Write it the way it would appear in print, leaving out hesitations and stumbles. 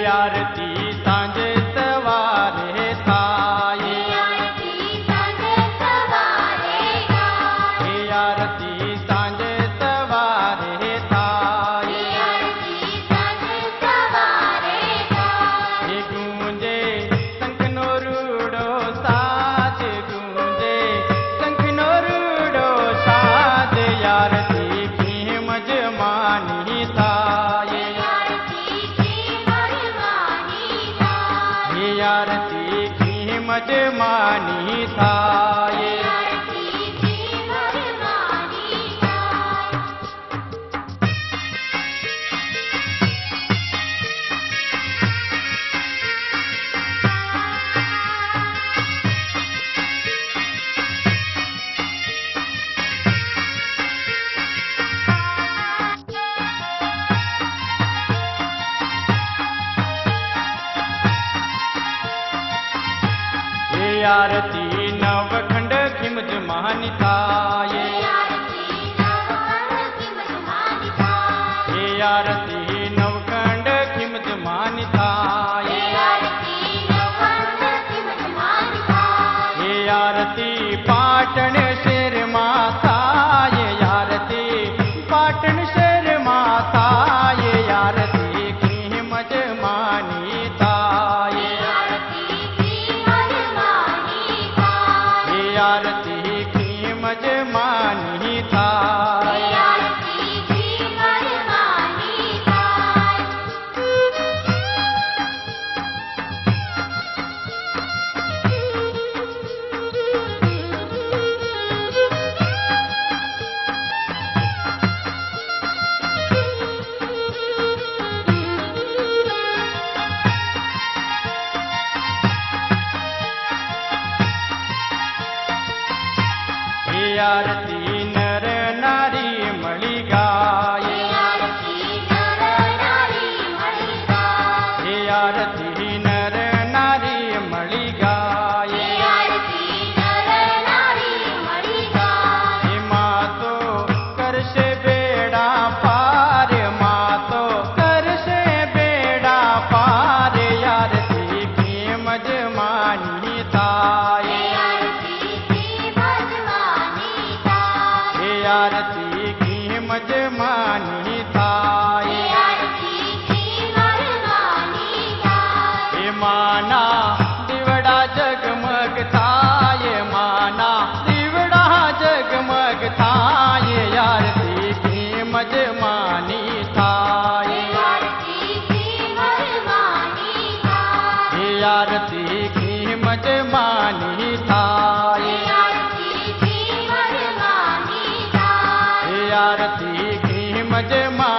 आरती सांझे सवारे थाये, आरती सांझे सवारे गाये, आरती सांझे सवारे थाये, आरती सांझे सवारे गाये। गूंजे शंखनो रूड़ो साज, गूंजे शंखनो रूड़ो साज, आरती की मजमानी थाये, आरती की मजमानी थाये। आरती की मजमानी थाये। आरती नवखंड की मजमानी थाये, आरती नवखंड की मजमानी थाये, आरती नवखंड की मजमानी थाये, आरती नवखंड की मजमानी थाये। आरती पाटण शेर माता, आरती पाटण शेर माता, आरती की मजमानी थाये, आरती की मजमानी थाये। आरती की मजमानी थाये। आरती नर नारी मळी गाये, आरती नर नारी मळी गाये, आरती नर नारी मळी गाये, आरती नर नारी मळी गाये। मातो करशे बेड़ा पार, मातो करशे बेड़ा पार, आरती की मजमानी थाये, आरती की मजमानी थाये, आरती की मजमानी थाये। आरती की मजमानी थाये। माना दिवड़ा जगमग थाये, माना दिवड़ा जगमग थाये, आरती की मजमानी थाये, आरती की मजमानी थाये। आरती की मजमानी थाये, आरती की मजमानी थाये। आरती की मजमानी